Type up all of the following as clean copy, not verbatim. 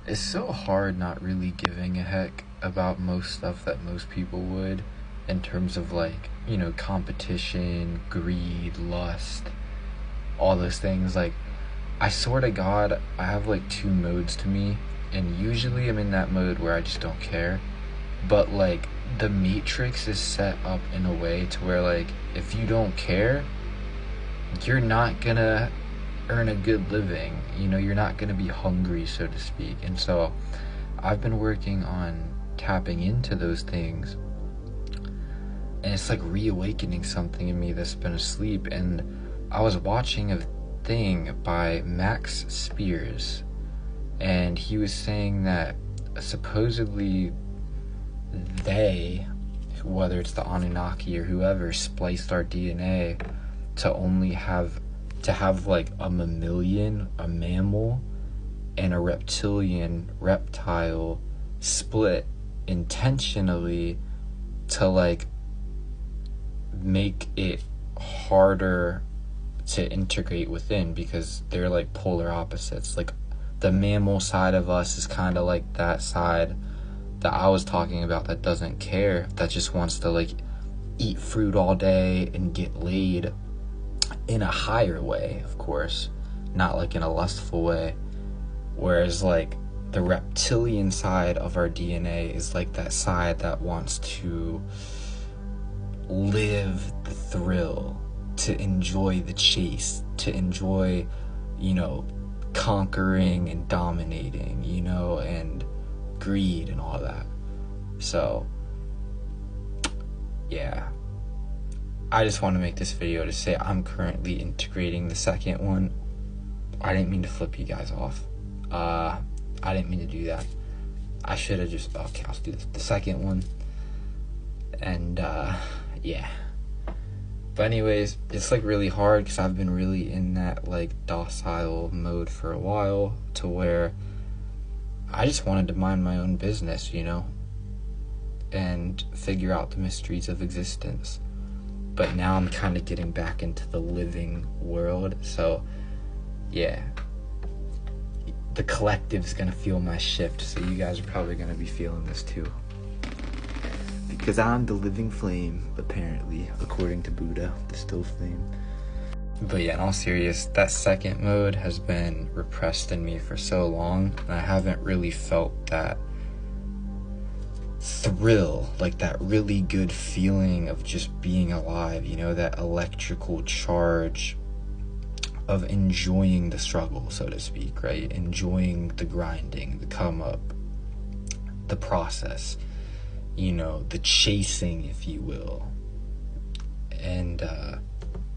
It's so hard not really giving a heck about most stuff that most people would, in terms of like, competition, greed, lust, all those things. Like, I swear to God, I have like two modes to me, and usually I'm in that mode where I just don't care. But like, the matrix is set up in a way to where, like, if you don't care, you're not gonna earn a good living. You're not gonna be hungry, so to speak. And so I've been working on tapping into those things, and it's like reawakening something in me that's been asleep. And I was watching a thing by Max Spears, and he was saying that supposedly they, whether it's the Anunnaki or whoever, spliced our DNA to have like a mammalian, a mammal, and a reptile split intentionally to like make it harder to integrate within, because they're like polar opposites. Like, the mammal side of us is kind of like that side that I was talking about, that doesn't care, that just wants to like eat fruit all day and get laid, in a higher way, of course, not like in a lustful way. Whereas like the reptilian side of our DNA is like that side that wants to live the thrill, to enjoy the chase, to enjoy, conquering and dominating, and greed and all that. So yeah, I just want to make this video to say I'm currently integrating the second one. I didn't mean to flip you guys off. I didn't mean to do that. I should have just, okay, I'll do the second one. And yeah. But anyways, it's like really hard because I've been really in that like docile mode for a while, to where I just wanted to mind my own business, and figure out the mysteries of existence. But now I'm kind of getting back into the living world. So yeah, the collective's gonna feel my shift, so you guys are probably gonna be feeling this too, because I'm the living flame, apparently, according to Buddha, the still flame. But yeah, in all serious, that second mode has been repressed in me for so long, and I haven't really felt that thrill, like that really good feeling of just being alive, that electrical charge of enjoying the struggle, so to speak, right? Enjoying the grinding, the come up, the process, the chasing, if you will. And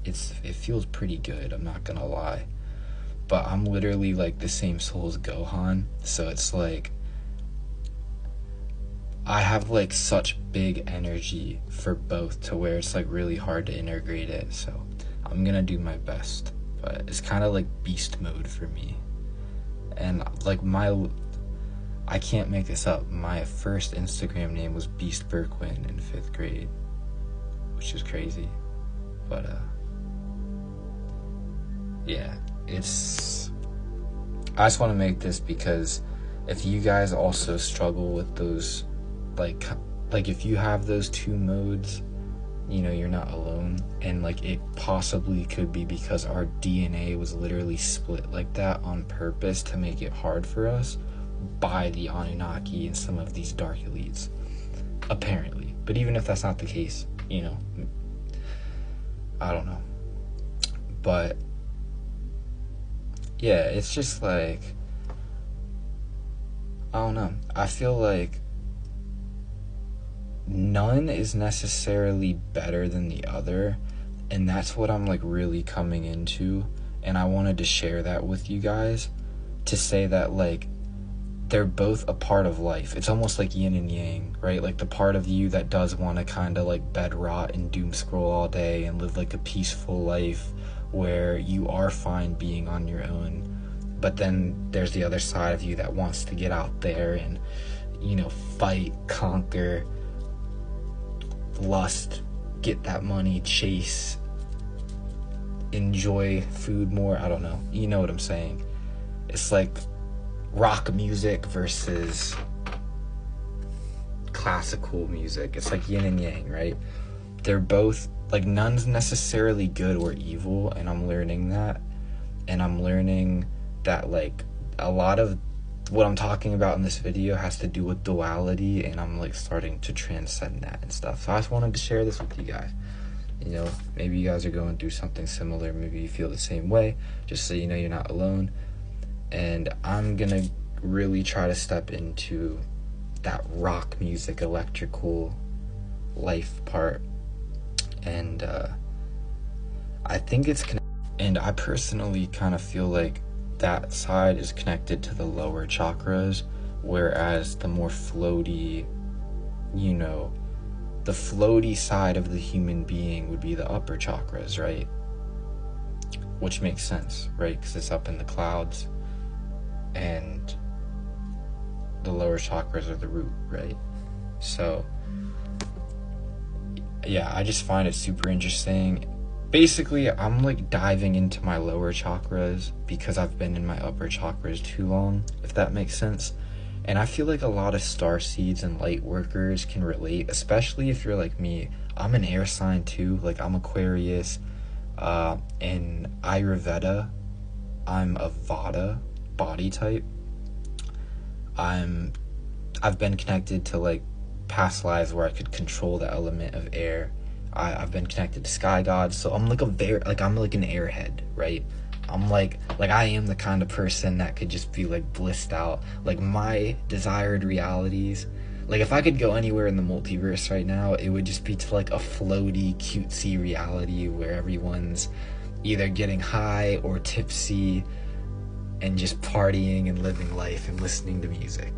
it feels pretty good, I'm not gonna lie. But I'm literally like the same soul as Gohan, so it's like I have like such big energy for both, to where it's like really hard to integrate it. So I'm gonna do my best, but it's kind of like beast mode for me. And like I can't make this up, my first Instagram name was Beast Berkwin in 5th grade, which is crazy. But yeah, I just want to make this because if you guys also struggle with those, like if you have those two modes, you're not alone. And like, it possibly could be because our DNA was literally split like that on purpose to make it hard for us by the Anunnaki and some of these dark elites, apparently. But even if that's not the case, I don't know. But yeah, it's just like, I don't know, I feel like none is necessarily better than the other, and that's what I'm like really coming into. And I wanted to share that with you guys, to say that like they're both a part of life. It's almost like yin and yang, right? Like the part of you that does want to kind of like bed rot and doom scroll all day and live like a peaceful life where you are fine being on your own. But then there's the other side of you that wants to get out there and, fight, conquer, lust, get that money, chase, enjoy food more. I don't know. You know what I'm saying? It's like rock music versus classical music. It's like yin and yang, right? They're both, like, none's necessarily good or evil, and I'm learning that. And I'm learning that, like, a lot of what I'm talking about in this video has to do with duality, and I'm, like, starting to transcend that and stuff. So I just wanted to share this with you guys. You know, maybe you guys are going through something similar, maybe you feel the same way, just so you know you're not alone. And I'm gonna really try to step into that rock music, electrical life part, and I think it's and I personally kind of feel like that side is connected to the lower chakras, whereas the more floaty, you know, the floaty side of the human being would be the upper chakras, right? Which makes sense, right? Because it's up in the clouds, and the lower chakras are the root, right? So yeah, I just find it super interesting. Basically, I'm like diving into my lower chakras because I've been in my upper chakras too long, if that makes sense. And I feel like a lot of starseeds and light workers can relate, especially if you're like me. I'm an air sign too, like I'm Aquarius. In Ayurveda, I'm a Vata body type. I've been connected to like past lives where I could control the element of air. I've been connected to sky gods, so I'm like I'm like an airhead, right? I'm like I am the kind of person that could just be like blissed out. Like my desired realities, like if I could go anywhere in the multiverse right now, it would just be to like a floaty, cutesy reality where everyone's either getting high or tipsy and just partying and living life and listening to music,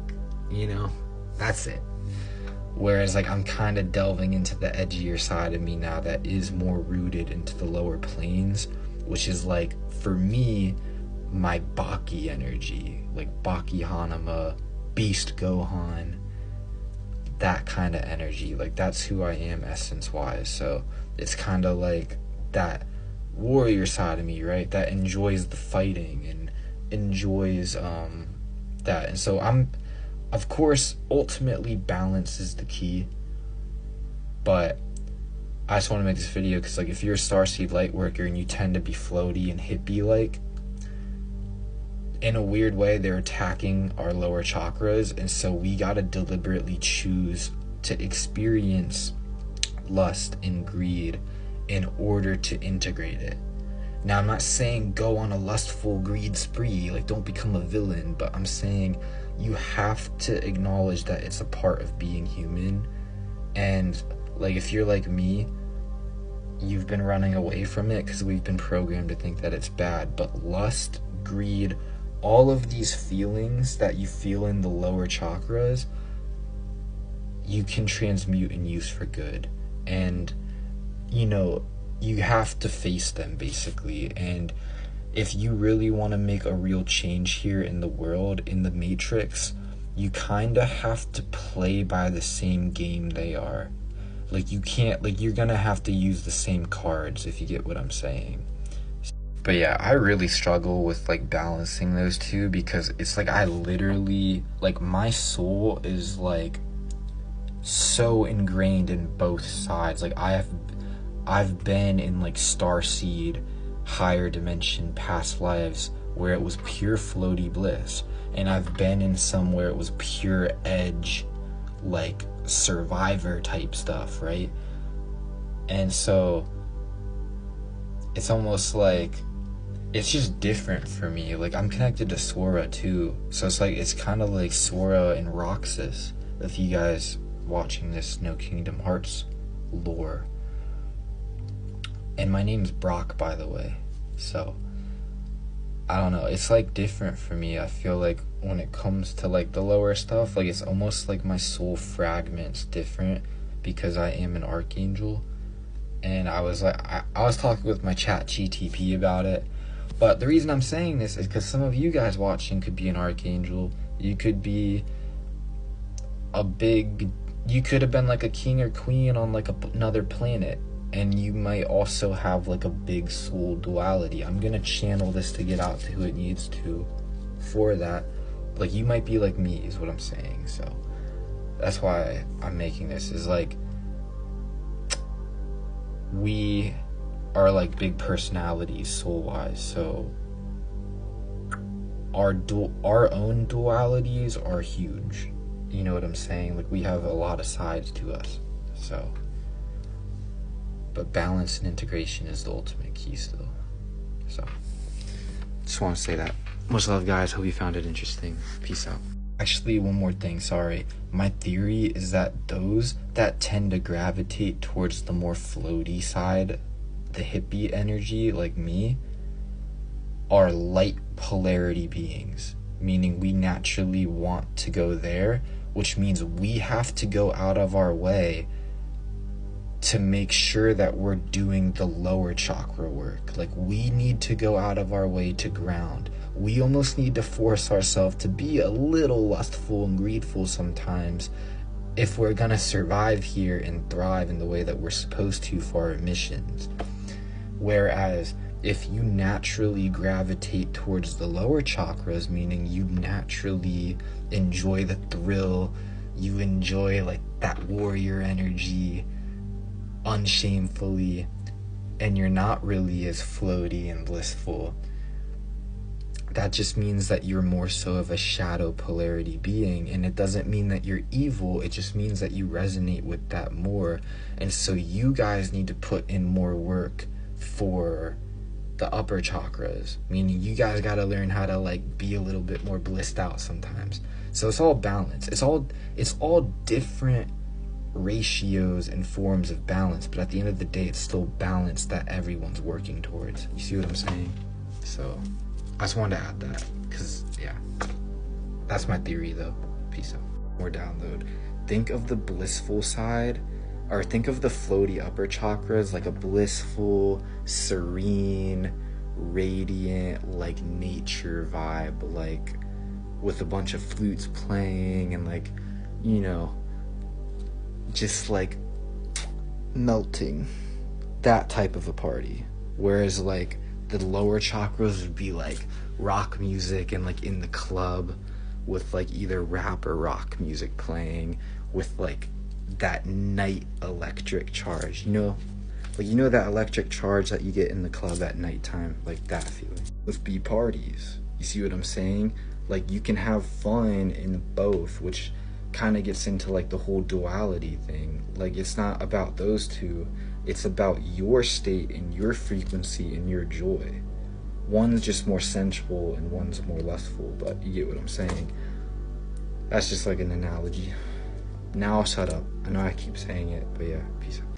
you know? That's it. Whereas like I'm kind of delving into the edgier side of me now that is more rooted into the lower planes, which is like, for me, my Baki energy, like Baki Hanama, Beast Gohan, that kind of energy. Like that's who I am essence wise. So it's kind of like that warrior side of me, right? That enjoys the fighting and enjoys that. And so I'm, of course, ultimately balance is the key, but I just want to make this video because like if you're a starseed light worker and you tend to be floaty and hippie like, in a weird way they're attacking our lower chakras, and so we got to deliberately choose to experience lust and greed in order to integrate it. Now I'm not saying go on a lustful greed spree, like don't become a villain, but I'm saying you have to acknowledge that it's a part of being human. And like if you're like me, you've been running away from it because we've been programmed to think that it's bad. But lust, greed, all of these feelings that you feel in the lower chakras, you can transmute and use for good. And you know, you have to face them basically. And if you really want to make a real change here in the world, in the matrix, you kind of have to play by the same game they are. Like you can't, like you're gonna have to use the same cards, if you get what I'm saying. But yeah, I really struggle with like balancing those two because it's like I literally, like my soul is like so ingrained in both sides. Like I've been in like starseed, higher dimension past lives where it was pure floaty bliss, and I've been in some where it was pure edge, like survivor type stuff, right? And so it's almost like it's just different for me. Like I'm connected to Sora too, so it's like it's kind of like Sora and Roxas, if you guys watching this know Kingdom Hearts lore. And my name's Brock, by the way. So I don't know, it's like different for me. I feel like when it comes to like the lower stuff, like it's almost like my soul fragments different because I am an archangel. And I was like, I was talking with my chat GTP about it. But the reason I'm saying this is because some of you guys watching could be an archangel. You could be you could have been like a king or queen on like another planet. And you might also have like a big soul duality. I'm gonna channel this to get out to who it needs to for that. Like, you might be like me, is what I'm saying. So that's why I'm making this, is like, we are like big personalities soul-wise, so our own dualities are huge. You know what I'm saying? Like, we have a lot of sides to us. So, but balance and integration is the ultimate key still. So, just want to say that. Much love, guys. Hope you found it interesting. Peace out. Actually, one more thing, sorry. My theory is that those that tend to gravitate towards the more floaty side, the hippie energy, like me, are light polarity beings, meaning we naturally want to go there, which means we have to go out of our way to make sure that we're doing the lower chakra work. Like, we need to go out of our way to ground. We almost need to force ourselves to be a little lustful and greedful sometimes if we're gonna survive here and thrive in the way that we're supposed to for our missions. Whereas if you naturally gravitate towards the lower chakras, meaning you naturally enjoy the thrill, you enjoy like that warrior energy unshamefully, and you're not really as floaty and blissful, that just means that you're more so of a shadow polarity being. And it doesn't mean that you're evil, it just means that you resonate with that more. And so you guys need to put in more work for the upper chakras, meaning you guys got to learn how to like be a little bit more blissed out sometimes. So it's all balance. It's all different ratios and forms of balance, but at the end of the day, it's still balance that everyone's working towards. You see what I'm saying? So I just wanted to add that, because yeah, that's my theory though. Peace out. More download. Think of the blissful side, or think of the floaty upper chakras like a blissful, serene, radiant, like nature vibe, like with a bunch of flutes playing and like, you know, just like melting, that type of a party. Whereas like the lower chakras would be like rock music and like in the club with like either rap or rock music playing with like that night electric charge, you know, like, you know, that electric charge that you get in the club at nighttime, like that feeling. Let's be parties. You see what I'm saying? Like, you can have fun in both, which kind of gets into like the whole duality thing. Like, it's not about those two, it's about your state and your frequency and your joy. One's just more sensual and one's more lustful, but you get what I'm saying. That's just like an analogy. Now I'll shut up. I know I keep saying it, but yeah, peace out.